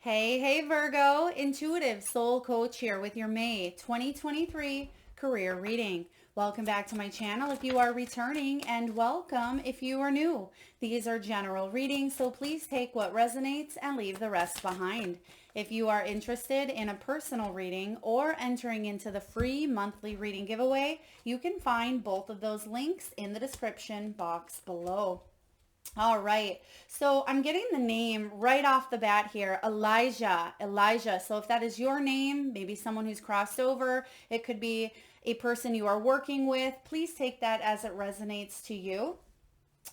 Hey, Virgo, intuitive soul coach here with your May 2023 career reading. Welcome back to my channel if you are returning, and welcome if you are new. These are general readings, so please take what resonates and leave the rest behind. If you are interested in a personal reading or entering into the free monthly reading giveaway, you can find both of those links in the description box below. All right. So I'm getting the name right off the bat here, Elijah. Elijah. So if that is your name, maybe someone who's crossed over, it could be a person you are working with. Please take that as it resonates to you.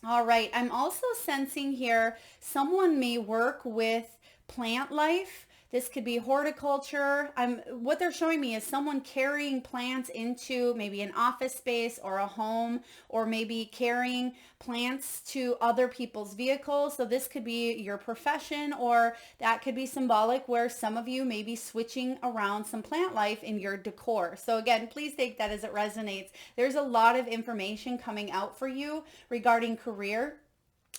All right. I'm also sensing here someone may work with plant life. This could be horticulture. What they're showing me is someone carrying plants into maybe an office space or a home, or maybe carrying plants to other people's vehicles. So this could be your profession, or that could be symbolic where some of you may be switching around some plant life in your decor. So again, please take that as it resonates. There's a lot of information coming out for you regarding career.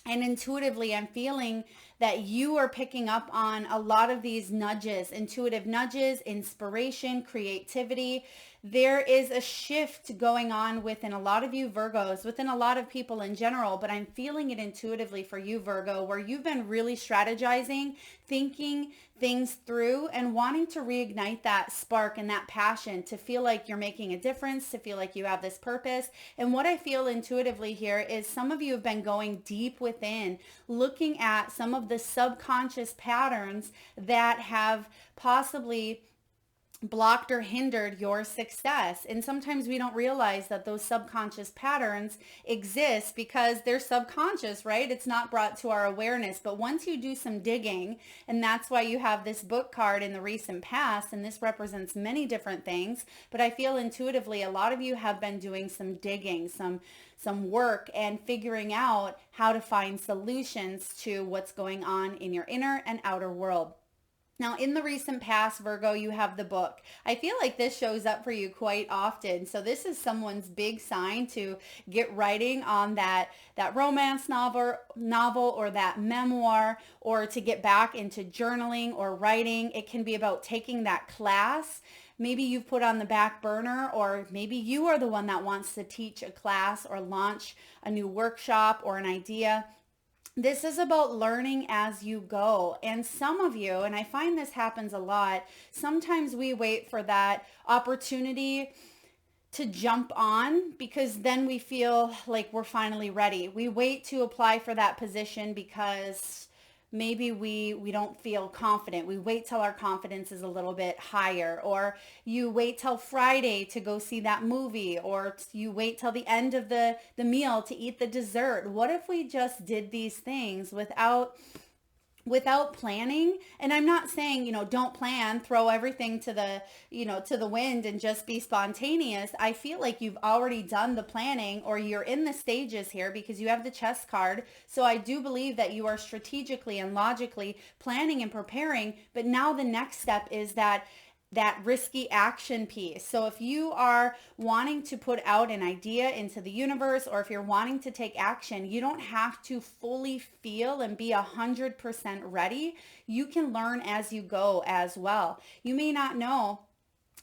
And intuitively, I'm feeling that you are picking up on a lot of these nudges, intuitive nudges, inspiration, creativity. There is a shift going on within a lot of you Virgos, within a lot of people in general, but I'm feeling it intuitively for you, Virgo, where you've been really strategizing, thinking things through, and wanting to reignite that spark and that passion to feel like you're making a difference, to feel like you have this purpose. And what I feel intuitively here is some of you have been going deep within, looking at some of the subconscious patterns that have possibly blocked or hindered your success. And sometimes we don't realize that those subconscious patterns exist because they're subconscious, right? It's not brought to our awareness. But once you do some digging, and that's why you have this book card in the recent past, and this represents many different things, but I feel intuitively a lot of you have been doing some digging, some work, and figuring out how to find solutions to what's going on in your inner and outer world. Now, in the recent past, Virgo, you have the book. I feel like this shows up for you quite often. So this is someone's big sign to get writing on that romance novel or that memoir, or to get back into journaling or writing. It can be about taking that class. Maybe you've put on the back burner, or maybe you are the one that wants to teach a class or launch a new workshop or an idea. This is about learning as you go. And some of you, and I find this happens a lot, sometimes we wait for that opportunity to jump on because then we feel like we're finally ready. We wait to apply for that position because maybe we don't feel confident. We wait till our confidence is a little bit higher, or you wait till Friday to go see that movie, or you wait till the end of the meal to eat the dessert. What if we just did these things without planning? And I'm not saying, don't plan, throw everything to the wind and just be spontaneous. I feel like you've already done the planning, or you're in the stages here because you have the chess card. So I do believe that you are strategically and logically planning and preparing, but now the next step is that risky action piece. So if you are wanting to put out an idea into the universe, or if you're wanting to take action, you don't have to fully feel and be 100% ready. You can learn as you go as well. You may not know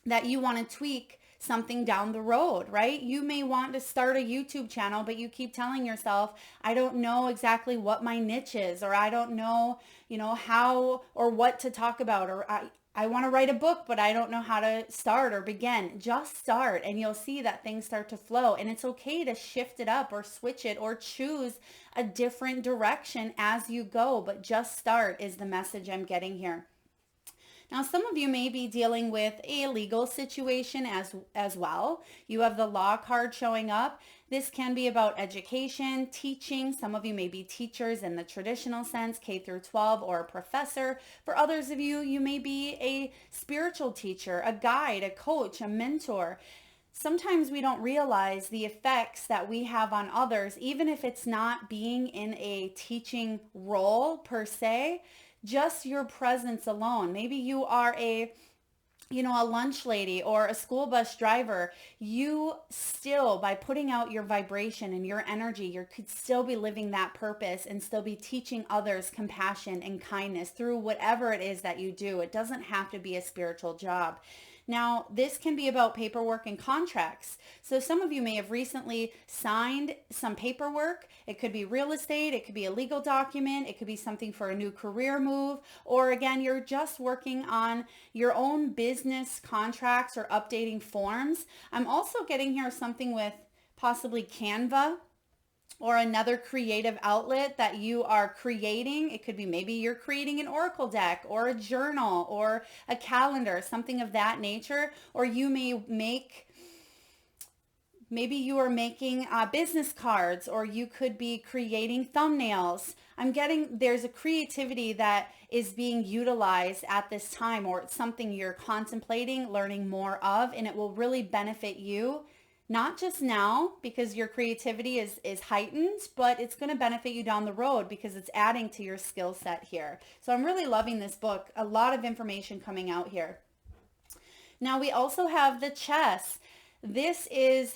that you want to tweak something down the road, right? You may want to start a YouTube channel, but you keep telling yourself, I don't know exactly what my niche is, or I don't know, how or what to talk about, or I want to write a book, but I don't know how to start or begin. Just start, and you'll see that things start to flow. And it's okay to shift it up or switch it or choose a different direction as you go. But just start is the message I'm getting here. Now, some of you may be dealing with a legal situation as well. You have the law card showing up. This can be about education, teaching. Some of you may be teachers in the traditional sense, K through 12, or a professor. For others of you, you may be a spiritual teacher, a guide, a coach, a mentor. Sometimes we don't realize the effects that we have on others, even if it's not being in a teaching role per se. Just your presence alone. Maybe you are a a lunch lady or a school bus driver, you still, by putting out your vibration and your energy, you could still be living that purpose and still be teaching others compassion and kindness through whatever it is that you do. It doesn't have to be a spiritual job. Now, this can be about paperwork and contracts. So some of you may have recently signed some paperwork. It could be real estate. It could be a legal document. It could be something for a new career move. Or again, you're just working on your own business contracts or updating forms. I'm also getting here something with possibly Canva or another creative outlet that you are creating. It could be maybe you're creating an oracle deck or a journal or a calendar, something of that nature. Or you may maybe you are making business cards, or you could be creating thumbnails. I'm getting there's a creativity that is being utilized at this time, or it's something you're contemplating learning more of, and it will really benefit you. Not just now because your creativity is heightened, but it's going to benefit you down the road because it's adding to your skill set here. So I'm really loving this book. A lot of information coming out here. Now we also have the chess. This is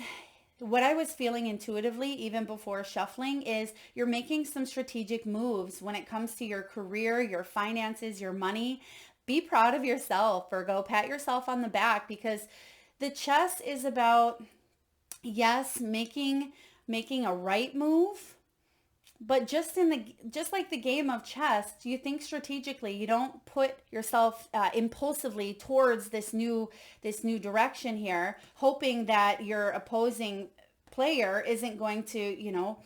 what I was feeling intuitively even before shuffling is you're making some strategic moves when it comes to your career, your finances, your money. Be proud of yourself, Virgo. Pat yourself on the back because the chess is about, yes, making a right move, but just like the game of chess, you think strategically. You don't put yourself impulsively towards this new direction here, hoping that your opposing player isn't going to,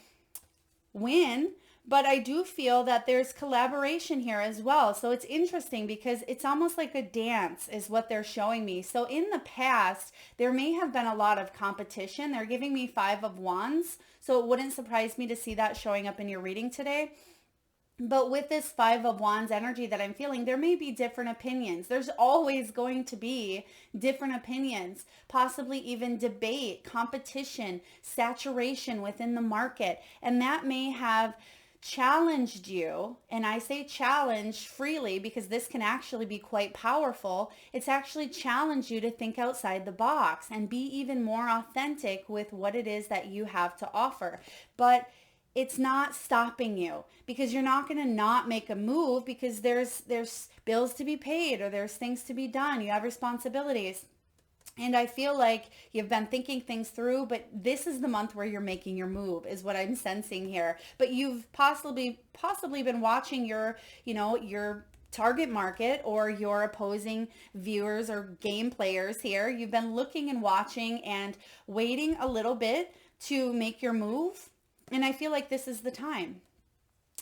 win. But I do feel that there's collaboration here as well. So it's interesting because it's almost like a dance is what they're showing me. So in the past, there may have been a lot of competition. They're giving me 5 of Wands. So it wouldn't surprise me to see that showing up in your reading today. But with this 5 of Wands energy that I'm feeling, there may be different opinions. There's always going to be different opinions, possibly even debate, competition, saturation within the market. And that may have challenged you, and I say challenge freely because this can actually be quite powerful. It's actually challenged you to think outside the box and be even more authentic with what it is that you have to offer. But it's not stopping you because you're not going to not make a move because there's bills to be paid or there's things to be done. You have responsibilities. And I feel like you've been thinking things through, but this is the month where you're making your move is what I'm sensing here. But you've possibly been watching your target market or your opposing viewers or game players here. You've been looking and watching and waiting a little bit to make your move. And I feel like this is the time.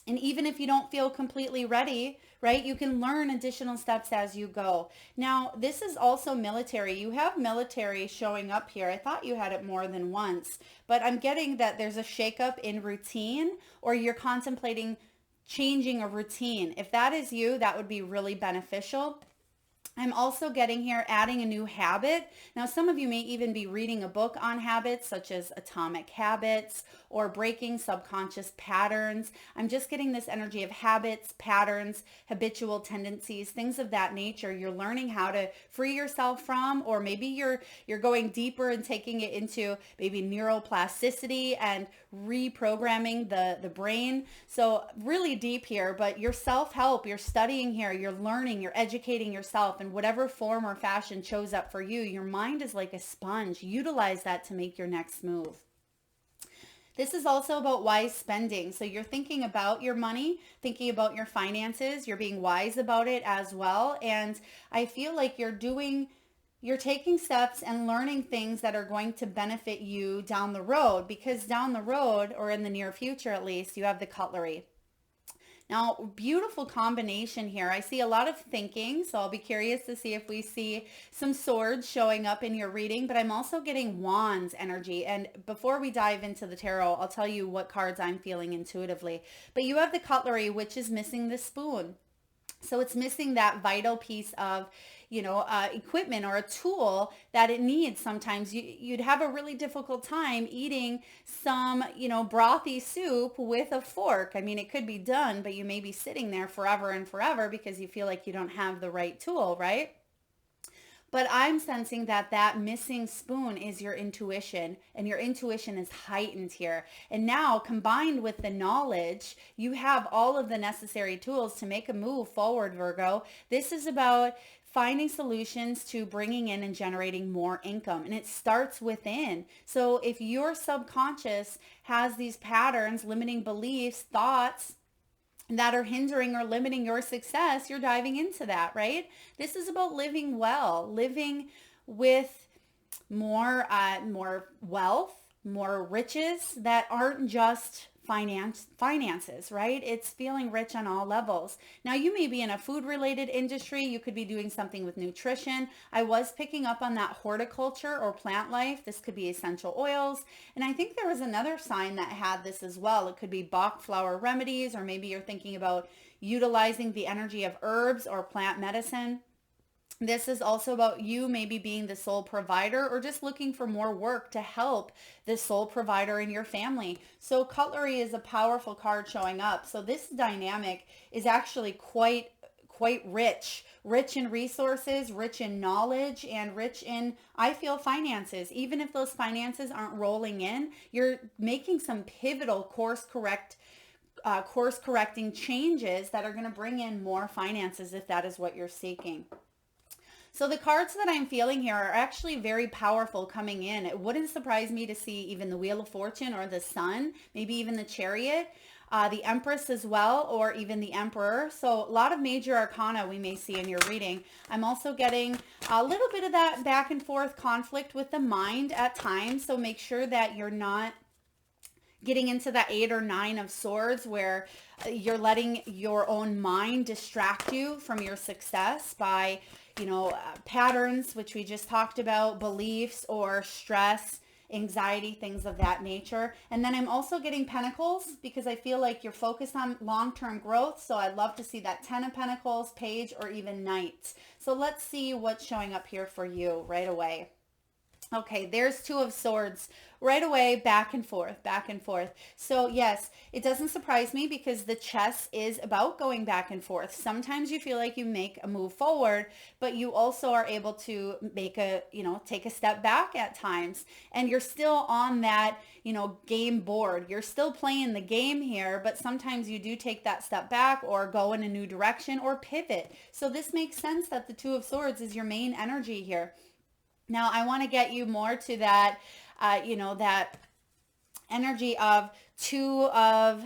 And even if you don't feel completely ready, right, you can learn additional steps as you go. Now, this is also military. You have military showing up here. I thought you had it more than once, but I'm getting that there's a shakeup in routine or you're contemplating changing a routine. If that is you, that would be really beneficial. I'm also getting here adding a new habit. Now, some of you may even be reading a book on habits such as Atomic Habits or Breaking Subconscious Patterns. I'm just getting this energy of habits, patterns, habitual tendencies, things of that nature. You're learning how to free yourself from, or maybe you're going deeper and taking it into maybe neuroplasticity and reprogramming the brain. So really deep here, but your self-help, you're studying here, you're learning, you're educating yourself in whatever form or fashion shows up for you. Your mind is like a sponge. Utilize that to make your next move. This is also about wise spending. So you're thinking about your money, thinking about your finances. You're being wise about it as well. And I feel like you're taking steps and learning things that are going to benefit you down the road, because down the road, or in the near future at least, you have the cutlery. Now, beautiful combination here. I see a lot of thinking, so I'll be curious to see if we see some swords showing up in your reading, but I'm also getting wands energy. And before we dive into the tarot, I'll tell you what cards I'm feeling intuitively. But you have the cutlery, which is missing the spoon. So it's missing that vital piece of, equipment or a tool that it needs. Sometimes you'd have a really difficult time eating some, brothy soup with a fork. I mean, it could be done, but you may be sitting there forever and forever because you feel like you don't have the right tool, right? But I'm sensing that that missing spoon is your intuition, and your intuition is heightened here. And now, combined with the knowledge, you have all of the necessary tools to make a move forward, Virgo. This is about finding solutions to bringing in and generating more income. And it starts within. So if your subconscious has these patterns, limiting beliefs, thoughts, that are hindering or limiting your success, you're diving into that, right? This is about living well, living with more wealth, more riches that aren't just finances, right? It's feeling rich on all levels. Now, you may be in a food related industry. You could be doing something with nutrition. I was picking up on that horticulture or plant life. This could be essential oils. And I think there was another sign that had this as well. It could be Bach flower remedies, or maybe you're thinking about utilizing the energy of herbs or plant medicine. This is also about you maybe being the sole provider, or just looking for more work to help the sole provider in your family. So cutlery is a powerful card showing up. So this dynamic is actually quite rich in resources, rich in knowledge, and rich in, I feel, finances. Even if those finances aren't rolling in, you're making some pivotal course correcting changes that are going to bring in more finances if that is what you're seeking. So the cards that I'm feeling here are actually very powerful coming in. It wouldn't surprise me to see even the Wheel of Fortune or the Sun, maybe even the Chariot, the Empress as well, or even the Emperor. So a lot of major arcana we may see in your reading. I'm also getting a little bit of that back and forth conflict with the mind at times. So make sure that you're not getting into that 8 or 9 of swords where you're letting your own mind distract you from your success by patterns, which we just talked about, beliefs or stress, anxiety, things of that nature. And then I'm also getting Pentacles because I feel like you're focused on long-term growth. So I'd love to see that 10 of Pentacles, Page, or even Knight. So let's see what's showing up here for you right away. Okay, there's 2 of Swords right away, back and forth, back and forth. So yes, it doesn't surprise me because the chess is about going back and forth. Sometimes you feel like you make a move forward, but you also are able to make take a step back at times. And you're still on that, game board. You're still playing the game here, but sometimes you do take that step back or go in a new direction or pivot. So this makes sense that the 2 of Swords is your main energy here. Now, I want to get you more to that, that energy of two of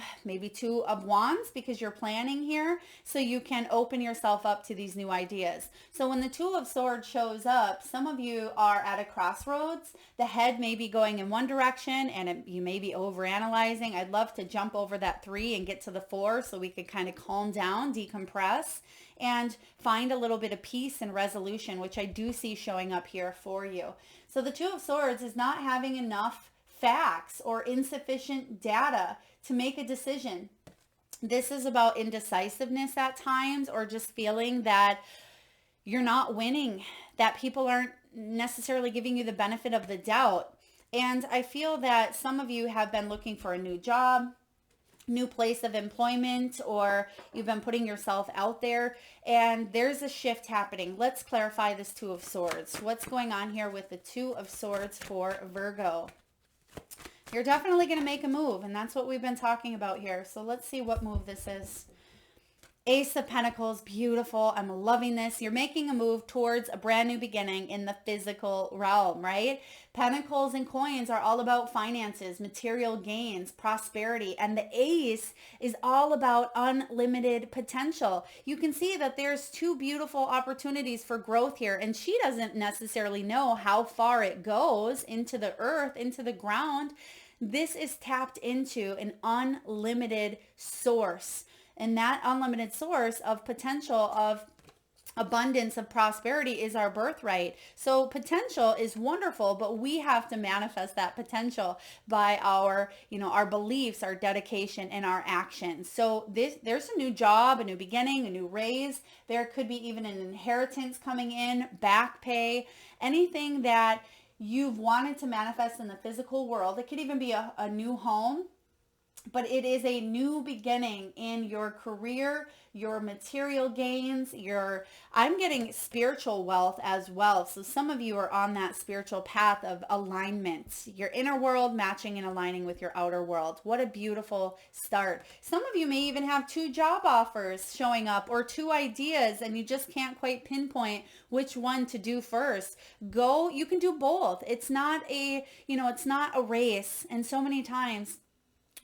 wands, because you're planning here so you can open yourself up to these new ideas. So when the 2 of swords shows up, some of you are at a crossroads. The head may be going in one direction and you may be overanalyzing. I'd love to jump over that 3 and get to the 4 so we could kind of calm down, decompress, and find a little bit of peace and resolution, which I do see showing up here for you. So the 2 of swords is not having enough facts or insufficient data to make a decision. This is about indecisiveness at times, or just feeling that you're not winning, that people aren't necessarily giving you the benefit of the doubt. And I feel that some of you have been looking for a new job, new place of employment, or you've been putting yourself out there, and there's a shift happening. Let's clarify this 2 of swords. What's going on here with the 2 of swords for Virgo? You're definitely going to make a move, and that's what we've been talking about here. So let's see what move this is. Ace of Pentacles, beautiful. I'm loving this. You're making a move towards a brand new beginning in the physical realm, right? Pentacles and coins are all about finances, material gains, prosperity, and the ace is all about unlimited potential. You can see that there's 2 beautiful opportunities for growth here, and she doesn't necessarily know how far it goes into the earth, into the ground. This is tapped into an unlimited source. And that unlimited source of potential, of abundance, of prosperity is our birthright. So potential is wonderful, but we have to manifest that potential by our beliefs, our dedication, and our actions. So there's a new job, a new beginning, a new raise. There could be even an inheritance coming in, back pay, anything that you've wanted to manifest in the physical world. It could even be a new home. but it is a new beginning in your career, your material gains, I'm getting spiritual wealth as well. So some of you are on that spiritual path of alignment, your inner world matching and aligning with your outer world. What a beautiful start. Some of you may even have 2 job offers showing up or 2 ideas, and you just can't quite pinpoint which one to do first. You can do both. It's not it's not a race. And so many times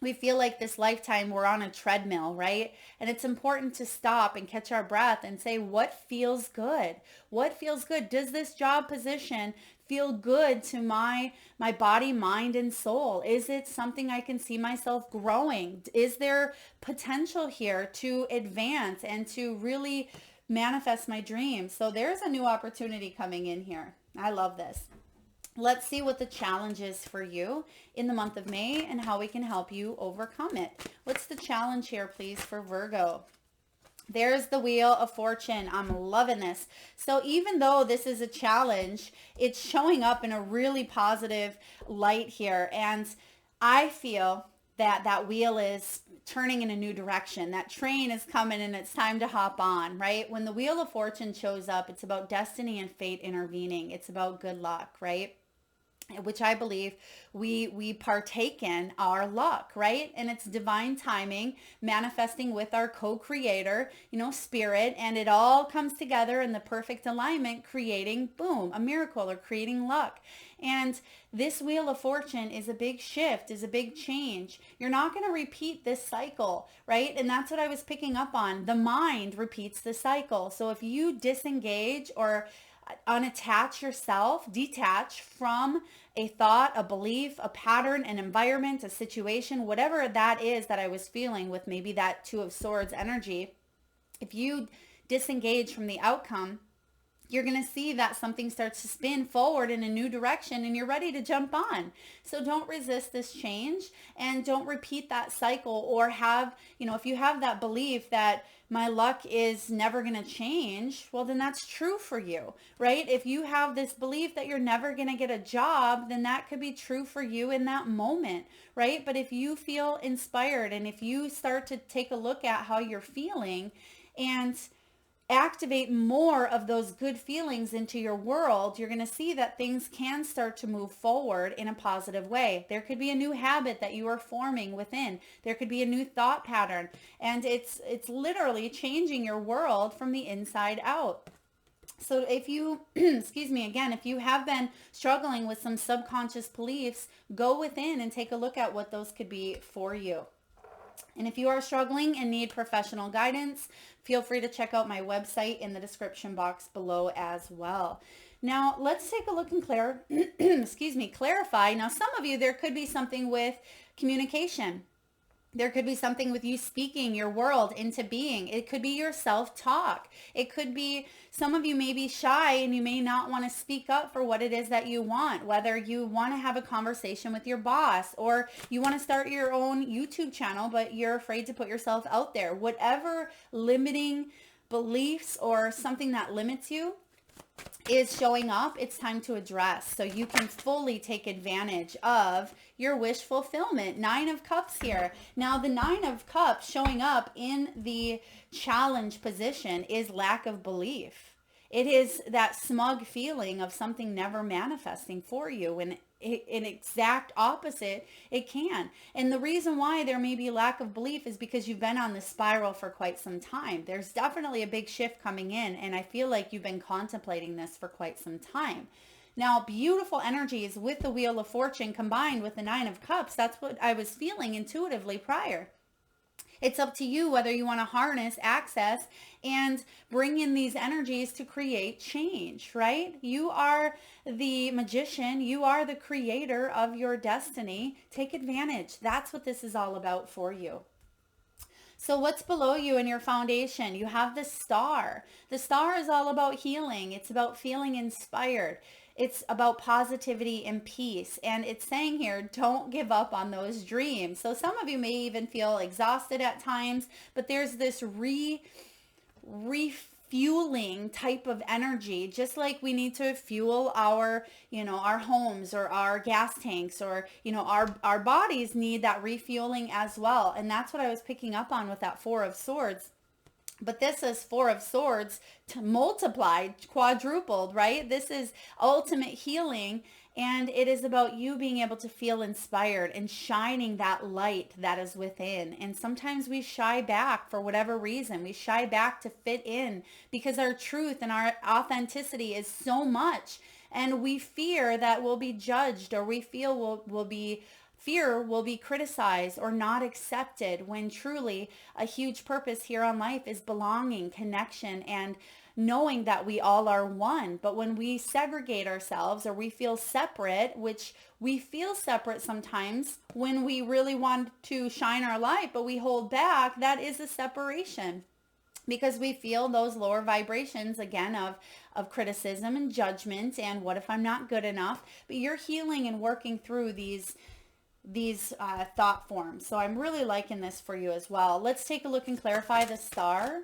we feel like this lifetime we're on a treadmill, right? And it's important to stop and catch our breath and say, what feels good? What feels good? Does this job position feel good to my body, mind, and soul? Is it something I can see myself growing? Is there potential here to advance and to really manifest my dreams? So there's a new opportunity coming in here. I love this. Let's see what the challenge is for you in the month of May and how we can help you overcome it. What's the challenge here, please, for Virgo? There's the Wheel of Fortune. I'm loving this. So even though this is a challenge, it's showing up in a really positive light here. And I feel that wheel is turning in a new direction. That train is coming and it's time to hop on, right? When the Wheel of Fortune shows up, it's about destiny and fate intervening. It's about good luck, right? Which I believe we partake in our luck, right? And it's divine timing manifesting with our co-creator, spirit, and it all comes together in the perfect alignment, creating, boom, a miracle or creating luck. And this Wheel of Fortune is a big shift, is a big change. You're not going to repeat this cycle, right? And that's what I was picking up on. The mind repeats the cycle. So if you disengage or unattach yourself, detach from a thought, a belief, a pattern, an environment, a situation, whatever that is that I was feeling with maybe that 2 of Swords energy, if you disengage from the outcome, you're going to see that something starts to spin forward in a new direction and you're ready to jump on. So don't resist this change and don't repeat that cycle or if you have that belief that my luck is never going to change, well, then that's true for you, right? If you have this belief that you're never going to get a job, then that could be true for you in that moment, right? But if you feel inspired and if you start to take a look at how you're feeling and activate more of those good feelings into your world, you're going to see that things can start to move forward in a positive way. There could be a new habit that you are forming within. There could be a new thought pattern, and it's literally changing your world from the inside out. So if you, excuse me, again, if you have been struggling with some subconscious beliefs, go within and take a look at what those could be for you. And if you are struggling and need professional guidance, feel free to check out my website in the description box below as well. Now, let's take a look and clarify. Now, some of you, there could be something with communication. There could be something with you speaking your world into being. It could be your self-talk. It could be some of you may be shy and you may not want to speak up for what it is that you want, whether you want to have a conversation with your boss or you want to start your own YouTube channel, but you're afraid to put yourself out there. Whatever limiting beliefs or something that limits you is showing up, it's time to address so you can fully take advantage of your wish fulfillment. 9 of Cups here. Now the 9 of Cups showing up in the challenge position is lack of belief. It is that smug feeling of something never manifesting for you, and an exact opposite it can. And the reason why there may be lack of belief is because you've been on this spiral for quite some time. There's definitely a big shift coming in, and I feel like you've been contemplating this for quite some time. Now, beautiful energies with the Wheel of Fortune combined with the 9 of Cups. That's what I was feeling intuitively prior. It's up to you whether you want to harness, access, and bring in these energies to create change, right? You are the magician. You are the creator of your destiny. Take advantage. That's what this is all about for you. So what's below you in your foundation? You have the Star. The Star is all about healing. It's about feeling inspired. It's about positivity and peace. And it's saying here, don't give up on those dreams. So some of you may even feel exhausted at times, but there's this refilling fueling type of energy, just like we need to fuel our, our homes or our gas tanks, or, our bodies need that refueling as well. And that's what I was picking up on with that Four of Swords. But this is Four of Swords multiplied, quadrupled, right? This is ultimate healing. And it is about you being able to feel inspired and shining that light that is within. And sometimes we shy back for whatever reason. We shy back to fit in because our truth and our authenticity is so much. And we fear that we'll be judged, or we feel we'll be criticized or not accepted, when truly a huge purpose here on life is belonging, connection, and knowing that we all are one. But when we segregate ourselves, or we feel separate, which we feel separate sometimes when we really want to shine our light, but we hold back, that is a separation. Because we feel those lower vibrations, again, of criticism and judgment, and what if I'm not good enough? But you're healing and working through these thought forms. So I'm really liking this for you as well. Let's take a look and clarify the star.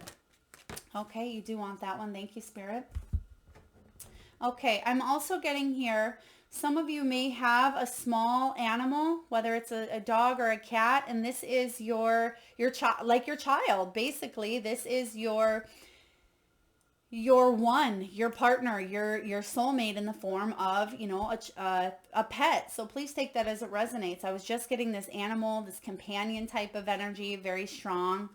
Okay, you do want that one. Thank you, Spirit. Okay, I'm also getting here, some of you may have a small animal, whether it's a dog or a cat, and this is your child, like your child. Basically, this is your one, your partner, your soulmate, in the form of, a pet. So please take that as it resonates. I was just getting this animal, this companion type of energy, very strong.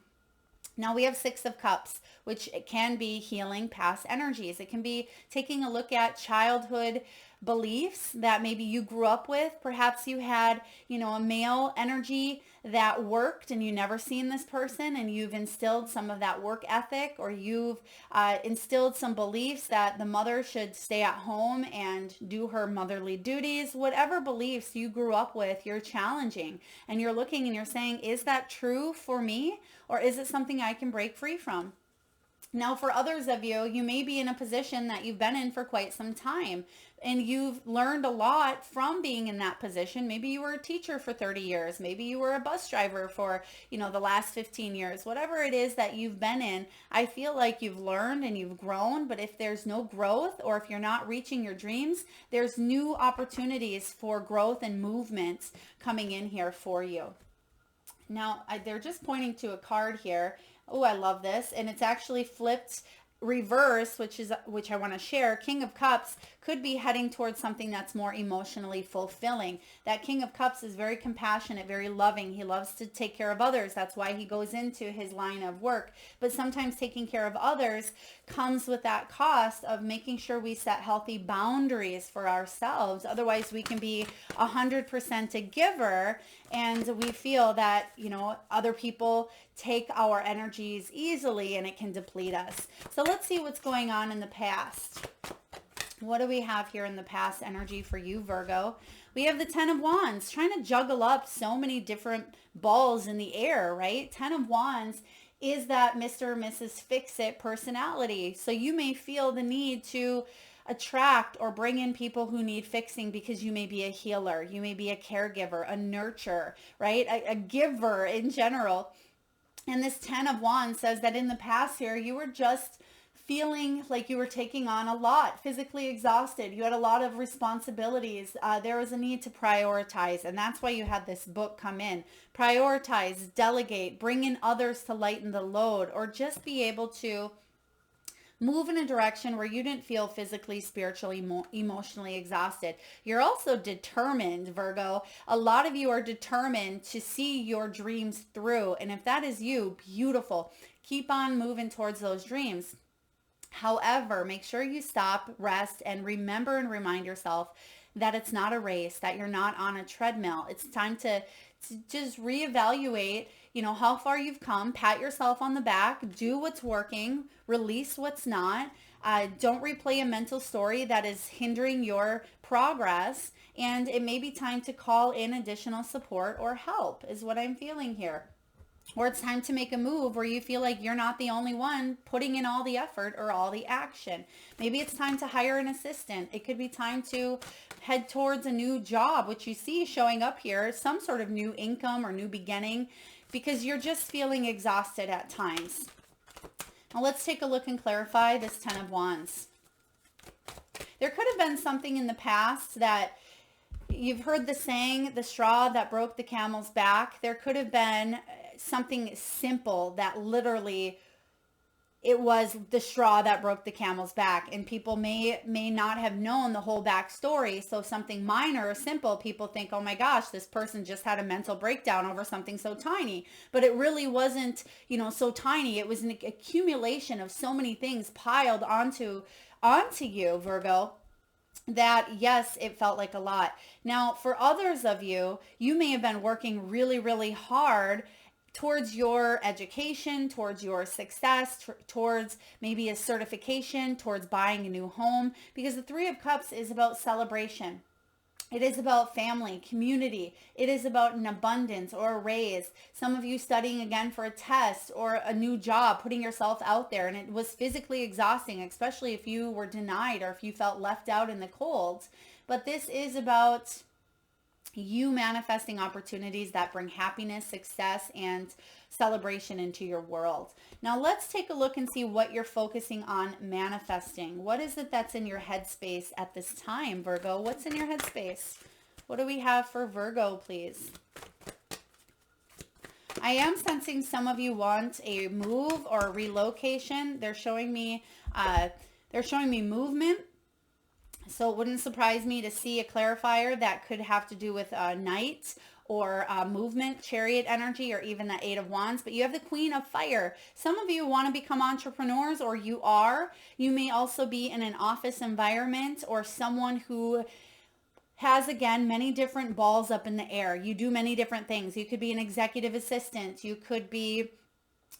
Now we have Six of Cups, which can be healing past energies. It can be taking a look at childhood beliefs that maybe you grew up with. Perhaps you had, a male energy that worked and you never seen this person, and you've instilled some of that work ethic, or you've instilled some beliefs that the mother should stay at home and do her motherly duties. Whatever beliefs you grew up with, you're challenging, and you're looking and you're saying, is that true for me, or is it something I can break free from? Now, for others of you, you may be in a position that you've been in for quite some time, and you've learned a lot from being in that position. Maybe you were a teacher for 30 years. Maybe you were a bus driver for, the last 15 years. Whatever it is that you've been in, I feel like you've learned and you've grown. But if there's no growth, or if you're not reaching your dreams, there's new opportunities for growth and movement coming in here for you. Now, they're just pointing to a card here. Oh, I love this. And it's actually flipped reverse, which I want to share. King of Cups could be heading towards something that's more emotionally fulfilling. That King of Cups is very compassionate, very loving. He loves to take care of others. That's why he goes into his line of work. But sometimes taking care of others comes with that cost of making sure we set healthy boundaries for ourselves. Otherwise, we can be 100% a giver, and we feel that, other people take our energies easily, and it can deplete us. So let's see what's going on in the past. What do we have here in the past energy for you, Virgo? We have the Ten of Wands, trying to juggle up so many different balls in the air, right? Ten of Wands is that Mr. or Mrs. Fix-It personality. So you may feel the need to attract or bring in people who need fixing, because you may be a healer, you may be a caregiver, a nurturer, right? A giver in general. And this Ten of Wands says that in the past here, you were just feeling like you were taking on a lot, physically exhausted. You had a lot of responsibilities. There was a need to prioritize. And that's why you had this book come in. Prioritize, delegate, bring in others to lighten the load, or just be able to move in a direction where you didn't feel physically, spiritually, emotionally exhausted. You're also determined, Virgo. A lot of you are determined to see your dreams through. And if that is you, beautiful. Keep on moving towards those dreams. However, make sure you stop, rest, and remember and remind yourself that it's not a race, that you're not on a treadmill. It's time to just reevaluate, how far you've come, pat yourself on the back, do what's working, release what's not. Don't replay a mental story that is hindering your progress. And it may be time to call in additional support or help, is what I'm feeling here. Or it's time to make a move where you feel like you're not the only one putting in all the effort or all the action. Maybe it's time to hire an assistant. It could be time to head towards a new job, which you see showing up here, some sort of new income or new beginning, because you're just feeling exhausted at times. Now let's take a look and clarify this Ten of Wands. There could have been something in the past that you've heard the saying, the straw that broke the camel's back. There could have been something simple that literally it was the straw that broke the camel's back, and people may not have known the whole backstory. So something minor or simple, people think, oh my gosh, this person just had a mental breakdown over something so tiny. But it really wasn't, so tiny. It was an accumulation of so many things piled onto you, Virgo, that yes, it felt like a lot. Now, for others of you, you may have been working really, really hard towards your education, towards your success, towards maybe a certification, towards buying a new home, because the Three of Cups is about celebration. It is about family, community. It is about an abundance or a raise. Some of you studying again for a test or a new job, putting yourself out there, and it was physically exhausting, especially if you were denied or if you felt left out in the cold. But this is about you manifesting opportunities that bring happiness, success, and celebration into your world. Now let's take a look and see what you're focusing on manifesting. What is it that's in your headspace at this time, Virgo? What's in your headspace? What do we have for Virgo, please? I am sensing some of you want a move or a relocation. They're showing me movement. So it wouldn't surprise me to see a clarifier that could have to do with night or movement, chariot energy, or even the Eight of Wands. But you have the Queen of Fire. Some of you want to become entrepreneurs, or you are. You may also be in an office environment or someone who has, again, many different balls up in the air. You do many different things. You could be an executive assistant. You could be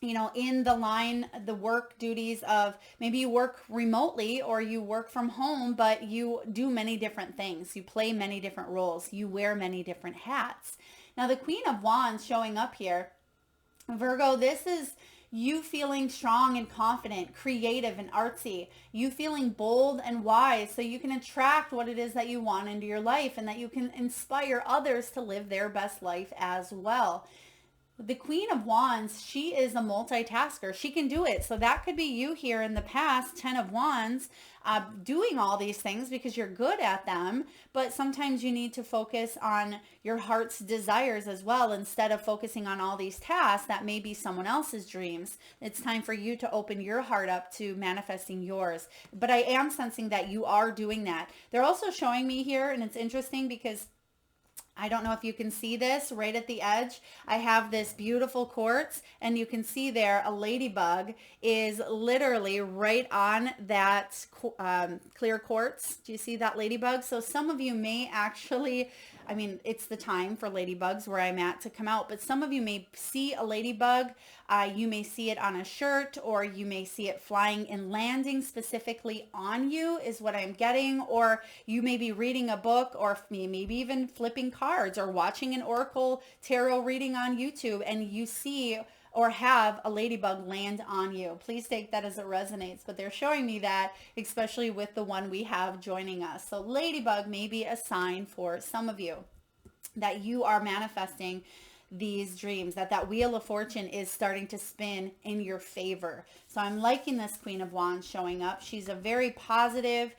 in the work duties of maybe you work remotely or you work from home, but you do many different things. You play many different roles. You wear many different hats. Now, the Queen of Wands showing up here, Virgo, this is you feeling strong and confident, creative and artsy. You feeling bold and wise so you can attract what it is that you want into your life and that you can inspire others to live their best life as well. The Queen of Wands, she is a multitasker. She can do it. So that could be you here in the past, Ten of Wands, doing all these things because you're good at them. But sometimes you need to focus on your heart's desires as well instead of focusing on all these tasks that may be someone else's dreams. It's time for you to open your heart up to manifesting yours. But I am sensing that you are doing that. They're also showing me here, and it's interesting because I don't know if you can see this right at the edge. I have this beautiful quartz, and you can see there a ladybug is literally right on that clear quartz. Do you see that ladybug? So some of you may actually, it's the time for ladybugs where I'm at to come out, but some of you may see a ladybug. You may see it on a shirt, or you may see it flying and landing specifically on you is what I'm getting. Or you may be reading a book, or maybe even flipping cards or watching an oracle tarot reading on YouTube, and you see or have a ladybug land on you. Please take that as it resonates, but they're showing me that, especially with the one we have joining us. So ladybug may be a sign for some of you that you are manifesting these dreams, that wheel of fortune is starting to spin in your favor. So I'm liking this Queen of Wands showing up. She's a very positive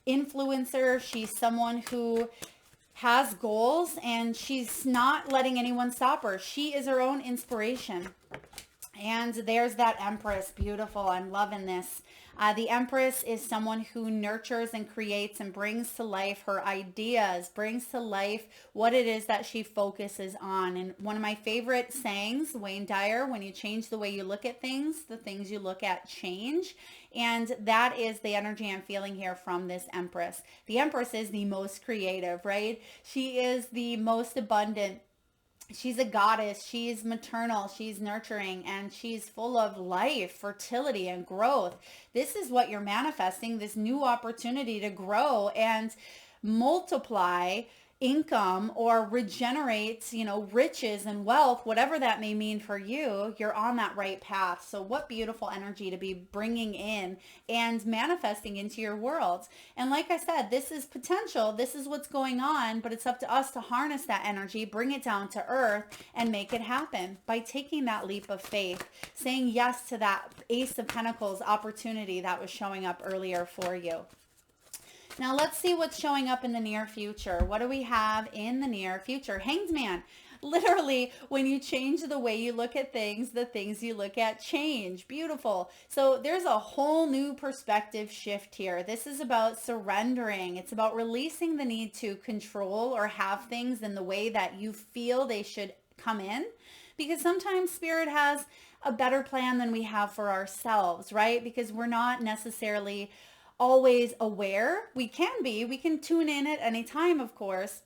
influencer. She's someone who has goals, and she's not letting anyone stop her. She is her own inspiration. And there's that Empress. Beautiful. I'm loving this. The Empress is someone who nurtures and creates and brings to life her ideas, brings to life what it is that she focuses on. And one of my favorite sayings, Wayne Dyer, when you change the way you look at things, the things you look at change. And that is the energy I'm feeling here from this Empress. The Empress is the most creative, right? She is the most abundant. She's a goddess. She's maternal. She's nurturing, and she's full of life, fertility, and growth. This is what you're manifesting, this new opportunity to grow and multiply income or regenerate, riches and wealth, whatever that may mean for you, you're on that right path. So what beautiful energy to be bringing in and manifesting into your world. And like I said, this is potential. This is what's going on, but it's up to us to harness that energy, bring it down to earth, and make it happen by taking that leap of faith, saying yes to that Ace of Pentacles opportunity that was showing up earlier for you. Now let's see what's showing up in the near future. What do we have in the near future? Hanged Man. Literally, when you change the way you look at things, the things you look at change. Beautiful. So there's a whole new perspective shift here. This is about surrendering. It's about releasing the need to control or have things in the way that you feel they should come in. Because sometimes Spirit has a better plan than we have for ourselves, right? Because we're not necessarily always aware. We can tune in at any time, of course,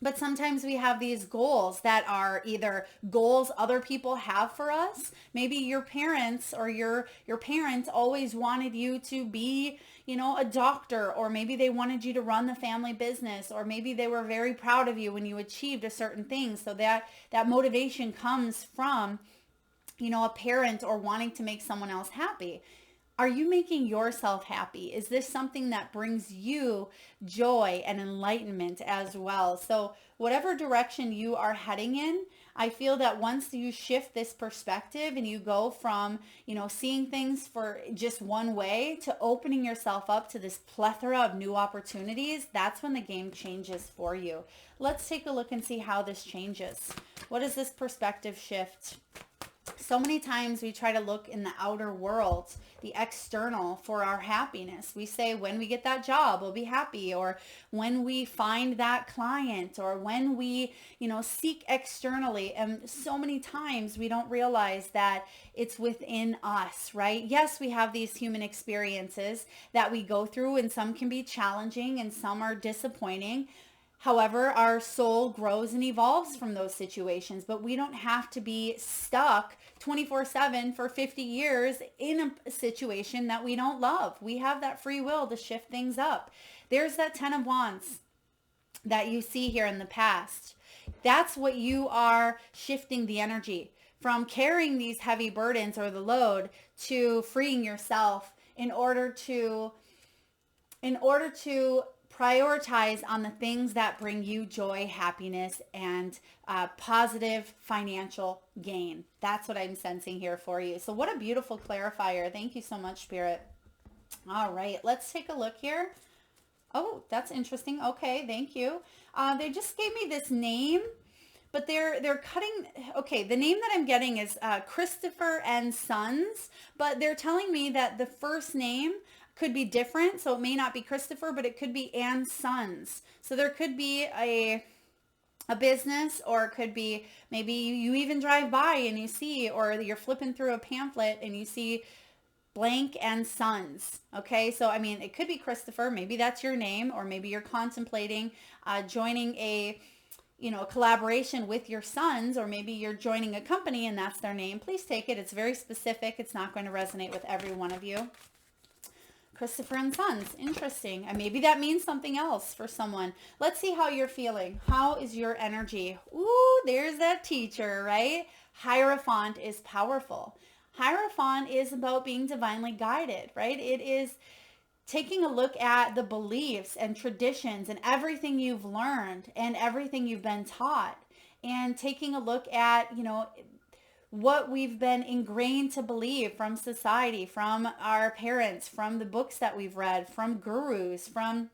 but sometimes we have these goals that are either goals other people have for us. Maybe your parents or your parents always wanted you to be, a doctor, or maybe they wanted you to run the family business, or maybe they were very proud of you when you achieved a certain thing. So that motivation comes from, a parent or wanting to make someone else happy. Are you making yourself happy? Is this something that brings you joy and enlightenment as well? So whatever direction you are heading in, I feel that once you shift this perspective and you go from, seeing things for just one way to opening yourself up to this plethora of new opportunities, that's when the game changes for you. Let's take a look and see how this changes. What is this perspective shift? So many times we try to look in the outer world, the external, for our happiness. We say when we get that job, we'll be happy, or when we find that client, or when we, seek externally. And so many times we don't realize that it's within us, right? Yes, we have these human experiences that we go through, and some can be challenging and some are disappointing. However, our soul grows and evolves from those situations, but we don't have to be stuck 24/7 for 50 years in a situation that we don't love. We have that free will to shift things up. There's that 10 of Wands that you see here in the past. That's what you are shifting the energy from, carrying these heavy burdens or the load, to freeing yourself in order to prioritize on the things that bring you joy, happiness, and positive financial gain. That's what I'm sensing here for you. So what a beautiful clarifier. Thank you so much, Spirit. All right, let's take a look here. Oh, that's interesting. Okay, thank you. They just gave me this name, but they're cutting. Okay, the name that I'm getting is Christopher and Sons, but they're telling me that the first name could be different. So it may not be Christopher, but it could be and Sons. So there could be a business, or it could be maybe you even drive by and you see, or you're flipping through a pamphlet and you see blank and Sons. Okay. So, it could be Christopher. Maybe that's your name, or maybe you're contemplating joining a collaboration with your sons, or maybe you're joining a company and that's their name. Please take it. It's very specific. It's not going to resonate with every one of you. Christopher and Sons. Interesting. And maybe that means something else for someone. Let's see how you're feeling. How is your energy? Ooh, there's that teacher, right? Hierophant is powerful. Hierophant is about being divinely guided, right? It is taking a look at the beliefs and traditions and everything you've learned and everything you've been taught, and taking a look at, what we've been ingrained to believe from society, from our parents, from the books that we've read, from gurus, from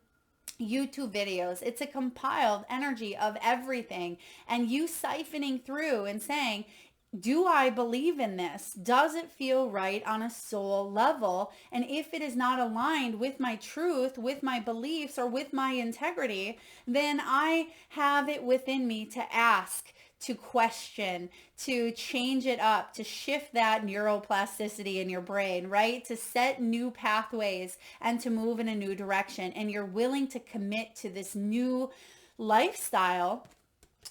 YouTube videos. It's a compiled energy of everything, and you siphoning through and saying, do I believe in this? Does it feel right on a soul level? And if it is not aligned with my truth, with my beliefs, or with my integrity, then I have it within me to ask, to question, to change it up, to shift that neuroplasticity in your brain, right? To set new pathways and to move in a new direction. And you're willing to commit to this new lifestyle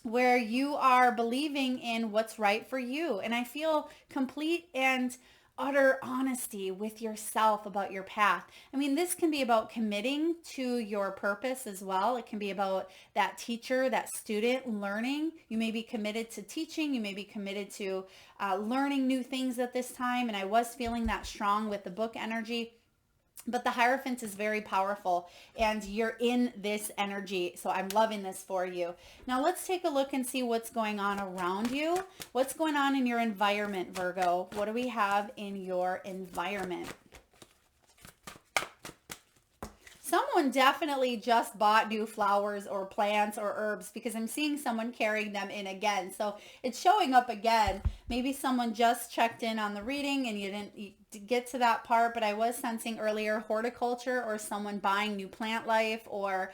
where you are believing in what's right for you. And I feel complete and utter honesty with yourself about your path. I mean, this can be about committing to your purpose as well. It can be about that teacher, that student learning. You may be committed to teaching. You may be committed to learning new things at this time. And I was feeling that strong with the book energy. But the Hierophant is very powerful and you're in this energy. So I'm loving this for you. Now let's take a look and see what's going on around you. What's going on in your environment, Virgo? What do we have in your environment? Someone definitely just bought new flowers or plants or herbs because I'm seeing someone carrying them in again. So it's showing up again. Maybe someone just checked in on the reading and you didn't get to that part, but I was sensing earlier horticulture or someone buying new plant life or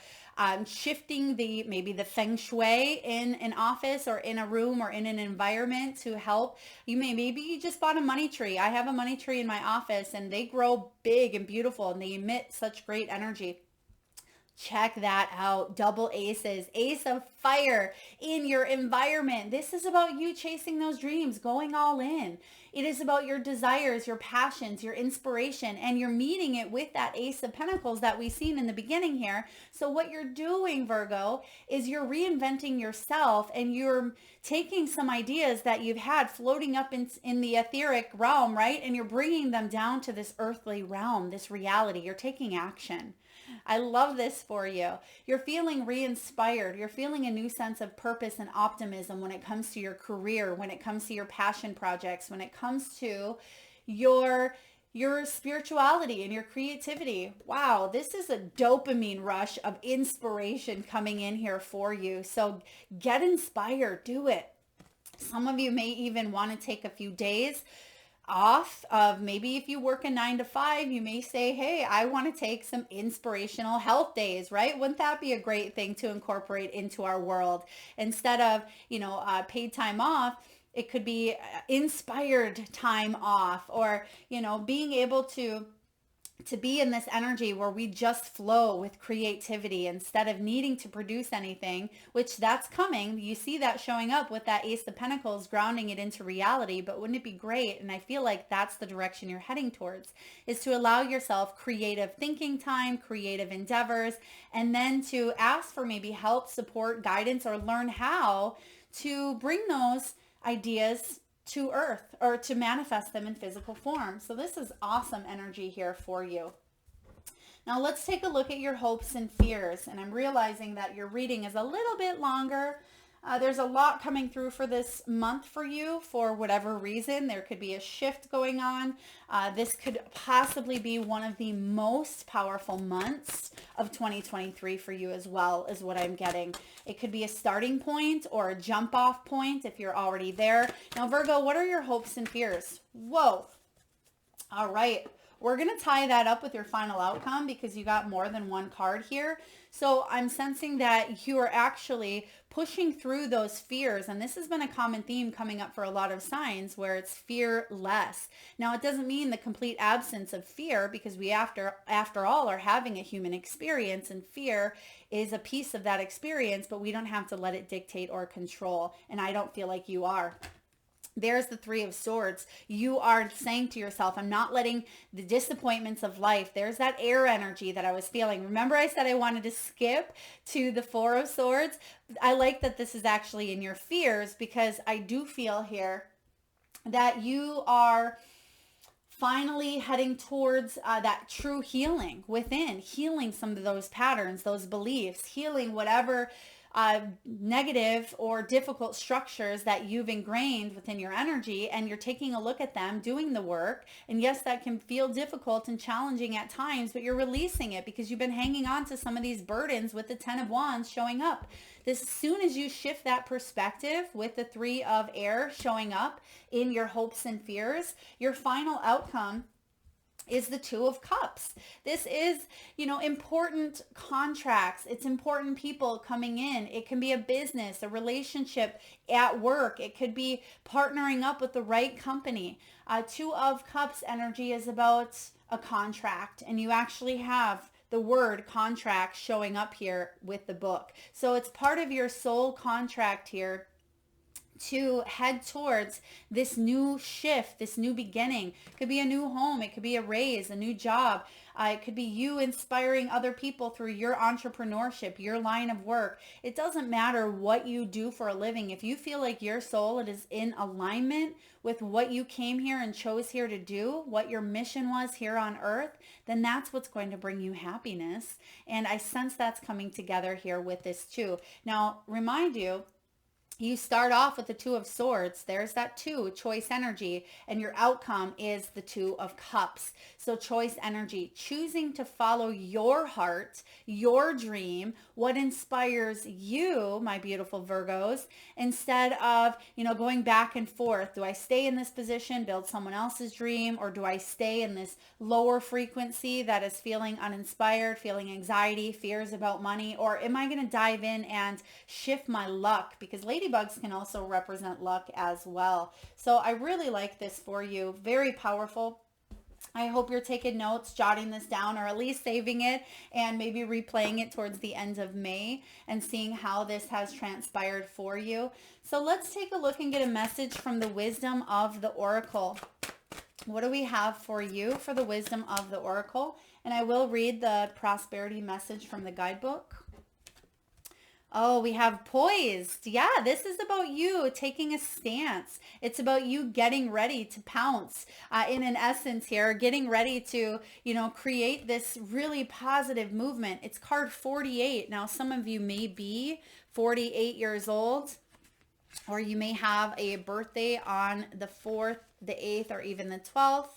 shifting maybe the feng shui in an office or in a room or in an environment to help. Maybe you just bought a money tree. I have a money tree in my office and they grow big and beautiful and they emit such great energy. Check that out. Double aces. Ace of fire in your environment. This is about you chasing those dreams, going all in. It is about your desires, your passions, your inspiration, and you're meeting it with that Ace of Pentacles that we've seen in the beginning here. So what you're doing, Virgo, is you're reinventing yourself and you're taking some ideas that you've had floating up in the etheric realm, right? And you're bringing them down to this earthly realm, this reality. You're taking action. I love this for you. You're feeling re-inspired. You're feeling a new sense of purpose and optimism when it comes to your career, when it comes to your passion projects, when it comes to your spirituality and your creativity. Wow, this is a dopamine rush of inspiration coming in here for you. So get inspired. Do it. Some of you may even want to take a few days off of, maybe if you work a 9 to 5, you may say, hey, I want to take some inspirational health days, right? Wouldn't that be a great thing to incorporate into our world? Instead of, paid time off, it could be inspired time off, or, being able to be in this energy where we just flow with creativity instead of needing to produce anything, which that's coming. You see that showing up with that Ace of Pentacles, grounding it into reality. But wouldn't it be great? And I feel like that's the direction you're heading towards, is to allow yourself creative thinking time, creative endeavors, and then to ask for maybe help, support, guidance, or learn how to bring those ideas to earth or to manifest them in physical form. So this is awesome energy here for you. Now let's take a look at your hopes and fears. And I'm realizing that your reading is a little bit longer. There's a lot coming through for this month for you for whatever reason. There could be a shift going on. This could possibly be one of the most powerful months of 2023 for you as well, is what I'm getting. It could be a starting point or a jump off point if you're already there. Now, Virgo, what are your hopes and fears? Whoa. All right. We're going to tie that up with your final outcome because you got more than one card here. So I'm sensing that you are actually pushing through those fears. And this has been a common theme coming up for a lot of signs where it's fearless. Now, it doesn't mean the complete absence of fear, because we, after all, are having a human experience, and fear is a piece of that experience, but we don't have to let it dictate or control. And I don't feel like you are. There's the Three of Swords. You are saying to yourself, I'm not letting the disappointments of life. There's that air energy that I was feeling. Remember I said I wanted to skip to the Four of Swords? I like that this is actually in your fears, because I do feel here that you are finally heading towards that true healing within, healing some of those patterns, those beliefs, healing whatever negative or difficult structures that you've ingrained within your energy, and you're taking a look at them, doing the work. And yes, that can feel difficult and challenging at times, but you're releasing it because you've been hanging on to some of these burdens with the Ten of Wands showing up. As soon as you shift that perspective with the Three of Air showing up in your hopes and fears, your final outcome is the Two of Cups. This is, important contracts. It's important people coming in. It can be a business, a relationship at work. It could be partnering up with the right company. Two of Cups energy is about a contract, and you actually have the word contract showing up here with the book. So it's part of your soul contract here to head towards this new shift, this new beginning. It could be a new home. It could be a raise, a new job. It could be you inspiring other people through your entrepreneurship, your line of work. It doesn't matter what you do for a living. If you feel like your soul is in alignment with what you came here and chose here to do, what your mission was here on earth, then that's what's going to bring you happiness. And I sense that's coming together here with this too. Now, remind you, you start off with the Two of Swords. There's that two, choice energy, and your outcome is the Two of Cups. So choice energy, choosing to follow your heart, your dream, what inspires you, my beautiful Virgos, instead of, going back and forth. Do I stay in this position, build someone else's dream, or do I stay in this lower frequency that is feeling uninspired, feeling anxiety, fears about money, or am I going to dive in and shift my luck? Because ladybugs can also represent luck as well. So I really like this for you. Very powerful. I hope you're taking notes, jotting this down, or at least saving it and maybe replaying it towards the end of May and seeing how this has transpired for you. So let's take a look and get a message from the wisdom of the Oracle. What do we have for you for the wisdom of the Oracle? And I will read the prosperity message from the guidebook. Oh, we have poised. Yeah, this is about you taking a stance. It's about you getting ready to pounce in an essence here, getting ready to, create this really positive movement. It's card 48. Now, some of you may be 48 years old, or you may have a birthday on the 4th, the 8th, or even the 12th.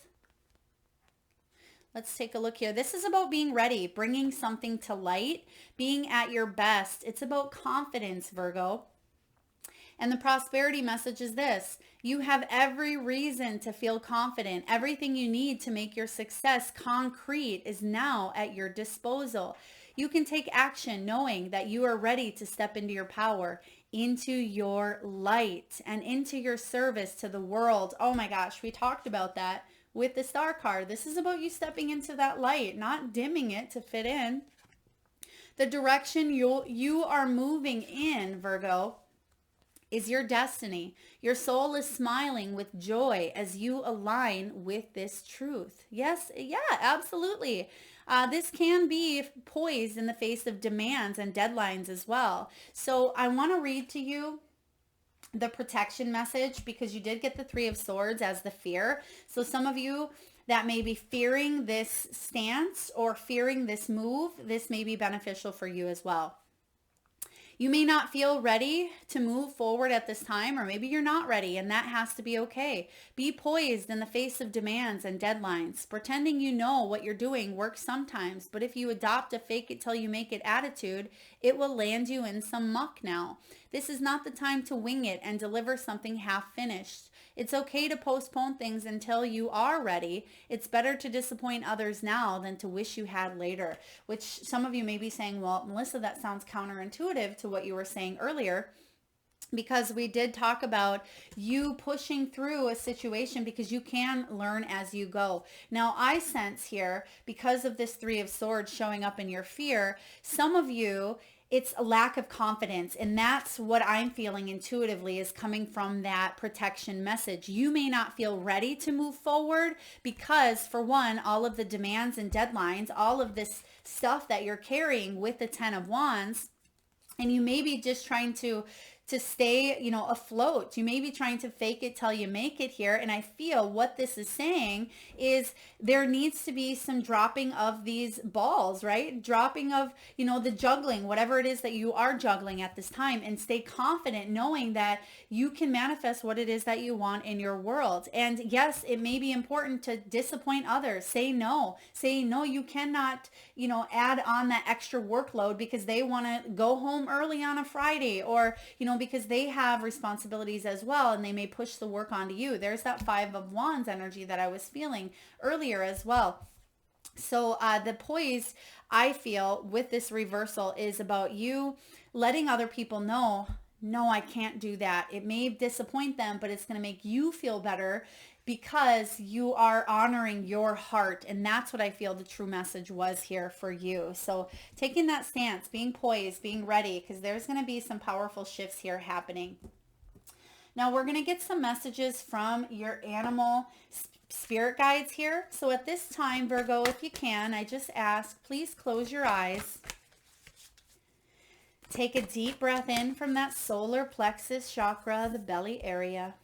Let's take a look here. This is about being ready, bringing something to light, being at your best. It's about confidence, Virgo. And the prosperity message is this: you have every reason to feel confident. Everything you need to make your success concrete is now at your disposal. You can take action knowing that you are ready to step into your power, into your light, and into your service to the world. Oh my gosh, we talked about that with the Star card. This is about you stepping into that light, not dimming it to fit in. The direction you are moving in, Virgo, is your destiny. Your soul is smiling with joy as you align with this truth. Yes, yeah, absolutely. This can be poised in the face of demands and deadlines as well. So I want to read to you the protection message, because you did get the Three of Swords as the fear. So some of you that may be fearing this stance or fearing this move, this may be beneficial for you as well. You may not feel ready to move forward at this time, or maybe you're not ready, and that has to be okay. Be poised in the face of demands and deadlines. Pretending you know what you're doing works sometimes, but if you adopt a fake it till you make it attitude, it will land you in some muck now. This is not the time to wing it and deliver something half finished. It's okay to postpone things until you are ready. It's better to disappoint others now than to wish you had later, which some of you may be saying, well, Melissa, that sounds counterintuitive to what you were saying earlier, because we did talk about you pushing through a situation because you can learn as you go. Now, I sense here, because of this Three of Swords showing up in your fear, some of you, it's a lack of confidence. And that's what I'm feeling intuitively is coming from that protection message. You may not feel ready to move forward because, for one, all of the demands and deadlines, all of this stuff that you're carrying with the Ten of Wands, and you may be just trying to stay, afloat. You may be trying to fake it till you make it here. And I feel what this is saying is there needs to be some dropping of these balls, right? Dropping of, the juggling, whatever it is that you are juggling at this time, and stay confident knowing that you can manifest what it is that you want in your world. And yes, it may be important to disappoint others. Say no. You cannot, add on that extra workload because they want to go home early on a Friday, or, because they have responsibilities as well, and they may push the work onto you. There's that Five of Wands energy that I was feeling earlier as well. So the poise, I feel, with this reversal is about you letting other people know, no, I can't do that. It may disappoint them, but it's going to make you feel better because you are honoring your heart. And that's what I feel the true message was here for you. So taking that stance, being poised, being ready, because there's going to be some powerful shifts here happening. Now we're going to get some messages from your animal spirit guides here. So at this time, Virgo, if you can, I just ask, please close your eyes. Take a deep breath in from that solar plexus chakra, the belly area.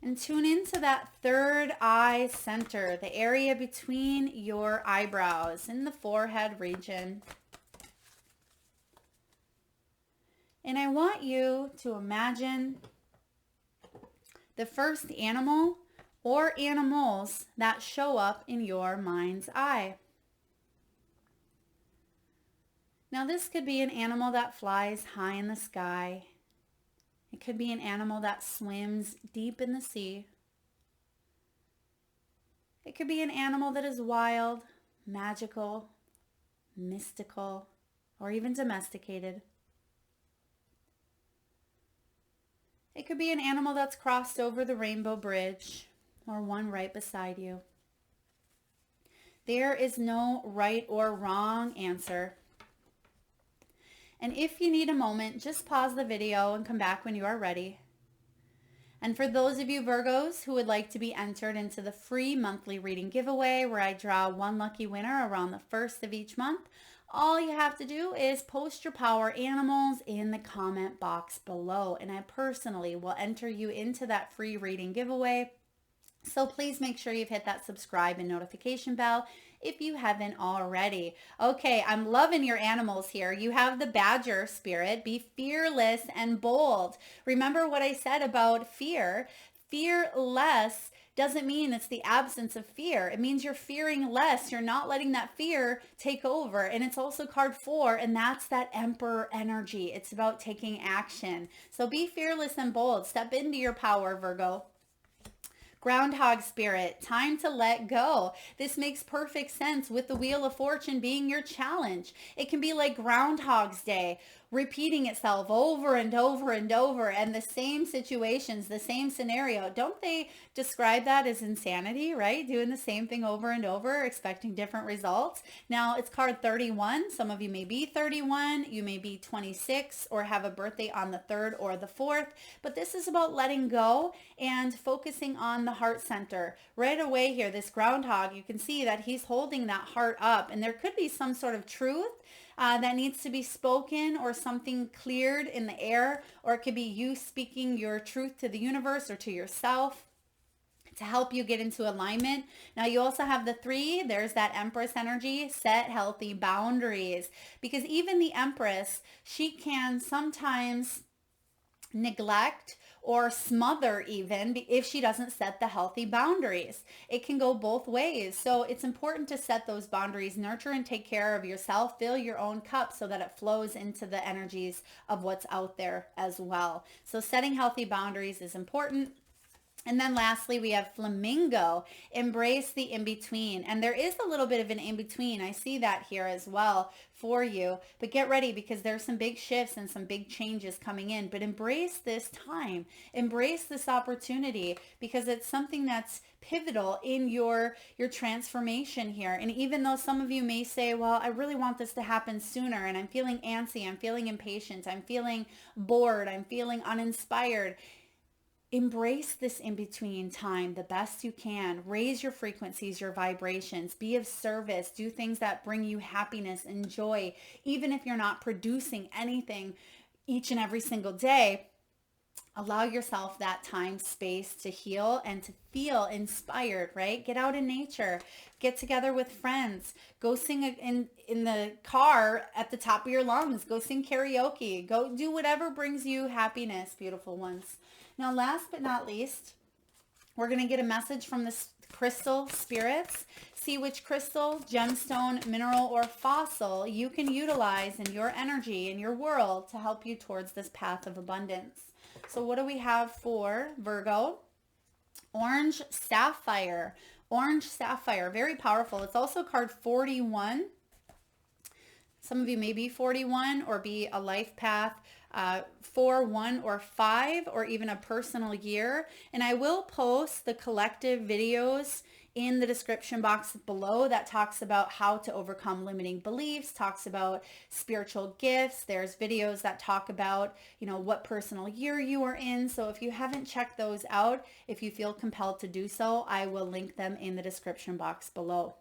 And tune into that third eye center, the area between your eyebrows in the forehead region. And I want you to imagine the first animal or animals that show up in your mind's eye. Now this could be an animal that flies high in the sky. It could be an animal that swims deep in the sea. It could be an animal that is wild, magical, mystical, or even domesticated. It could be an animal that's crossed over the rainbow bridge or one right beside you. There is no right or wrong answer. And if you need a moment, just pause the video and come back when you are ready. And for those of you Virgos who would like to be entered into the free monthly reading giveaway where I draw one lucky winner around the first of each month, all you have to do is post your power animals in the comment box below. And I personally will enter you into that free reading giveaway. So please make sure you've hit that subscribe and notification bell if you haven't already. Okay, I'm loving your animals here. You have the badger spirit. Be fearless and bold. Remember what I said about fear. Fearless doesn't mean it's the absence of fear. It means you're fearing less. You're not letting that fear take over. And it's also card 4, and that's that emperor energy. It's about taking action. So be fearless and bold. Step into your power, Virgo. Groundhog spirit, time to let go. This makes perfect sense with the Wheel of Fortune being your challenge. It can be like Groundhog's Day, repeating itself over and over and over, and the same situations, the same scenario. Don't they describe that as insanity, right? Doing the same thing over and over, expecting different results. Now it's card 31. Some of you may be 31, you may be 26, or have a birthday on the 3rd or the 4th, but this is about letting go and focusing on the heart center. Right away here, this groundhog, you can see that he's holding that heart up, and there could be some sort of truth that needs to be spoken or something cleared in the air, or it could be you speaking your truth to the universe or to yourself to help you get into alignment. Now you also have the 3, there's that Empress energy, set healthy boundaries, because even the Empress, she can sometimes neglect or smother even if she doesn't set the healthy boundaries. It can go both ways. So it's important to set those boundaries, nurture and take care of yourself, fill your own cup so that it flows into the energies of what's out there as well. So setting healthy boundaries is important. And then lastly, we have flamingo, embrace the in-between. And there is a little bit of an in-between. I see that here as well for you. But get ready because there's some big shifts and some big changes coming in. But embrace this time. Embrace this opportunity because it's something that's pivotal in your transformation here. And even though some of you may say, well, I really want this to happen sooner and I'm feeling antsy, I'm feeling impatient, I'm feeling bored, I'm feeling uninspired, embrace this in-between time the best you can. Raise your frequencies, your vibrations. Be of service. Do things that bring you happiness and joy. Even if you're not producing anything each and every single day, allow yourself that time, space to heal and to feel inspired, right? Get out in nature. Get together with friends. Go sing in the car at the top of your lungs. Go sing karaoke. Go do whatever brings you happiness, beautiful ones. Now, last but not least, we're going to get a message from the crystal spirits. See which crystal, gemstone, mineral, or fossil you can utilize in your energy, in your world to help you towards this path of abundance. So what do we have for Virgo? Orange sapphire. Orange sapphire, very powerful. It's also card 41. Some of you may be 41 or be a life path 4, 1, or 5, or even a personal year. And I will post the collective videos in the description box below that talks about how to overcome limiting beliefs, talks about spiritual gifts. There's videos that talk about, what personal year you are in. So if you haven't checked those out, if you feel compelled to do so, I will link them in the description box below.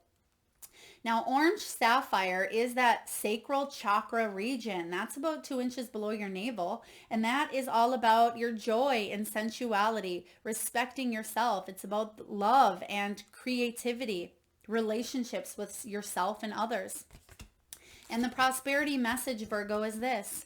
Now, orange sapphire is that sacral chakra region. That's about 2 inches below your navel. And that is all about your joy and sensuality, respecting yourself. It's about love and creativity, relationships with yourself and others. And the prosperity message, Virgo, is this.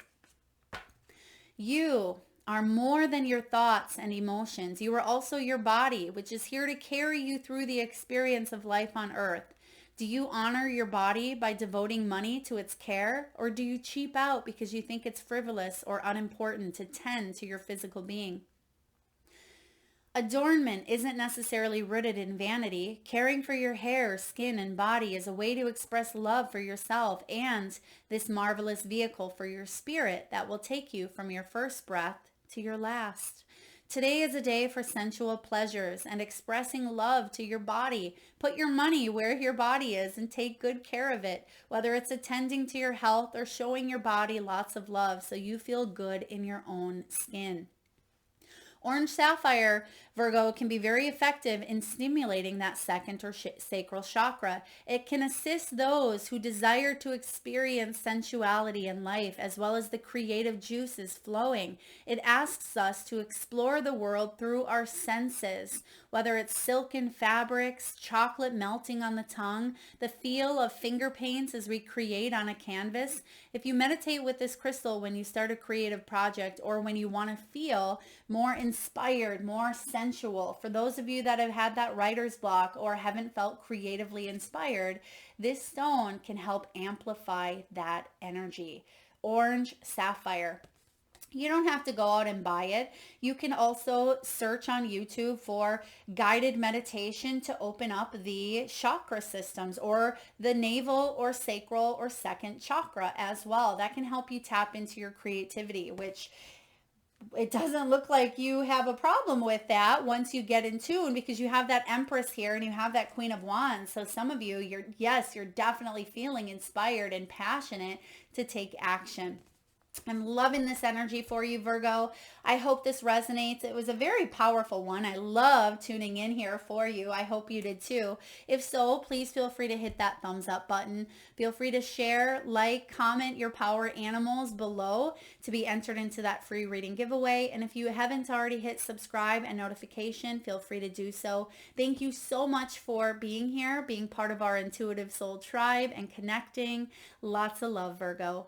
You are more than your thoughts and emotions. You are also your body, which is here to carry you through the experience of life on earth. Do you honor your body by devoting money to its care, or do you cheap out because you think it's frivolous or unimportant to tend to your physical being? Adornment isn't necessarily rooted in vanity. Caring for your hair, skin, and body is a way to express love for yourself and this marvelous vehicle for your spirit that will take you from your first breath to your last. Today is a day for sensual pleasures and expressing love to your body. Put your money where your body is and take good care of it, whether it's attending to your health or showing your body lots of love so you feel good in your own skin. Orange sapphire, Virgo, can be very effective in stimulating that second or sacral chakra. It can assist those who desire to experience sensuality in life as well as the creative juices flowing. It asks us to explore the world through our senses, whether it's silken fabrics, chocolate melting on the tongue, the feel of finger paints as we create on a canvas. If you meditate with this crystal when you start a creative project or when you want to feel more inspired, more sensual, for those of you that have had that writer's block or haven't felt creatively inspired, this stone can help amplify that energy. Orange sapphire. You don't have to go out and buy it. You can also search on YouTube for guided meditation to open up the chakra systems or the navel or sacral or second chakra as well. That can help you tap into your creativity, which it doesn't look like you have a problem with that once you get in tune, because you have that Empress here and you have that Queen of Wands. So some of you, you're definitely feeling inspired and passionate to take action. I'm loving this energy for you, Virgo. I hope this resonates. It was a very powerful one. I love tuning in here for you. I hope you did too. If so, please feel free to hit that thumbs up button. Feel free to share, like, comment your power animals below to be entered into that free reading giveaway. And if you haven't already hit subscribe and notification, feel free to do so. Thank you so much for being here, being part of our Intuitive Soul tribe and connecting. Lots of love, Virgo.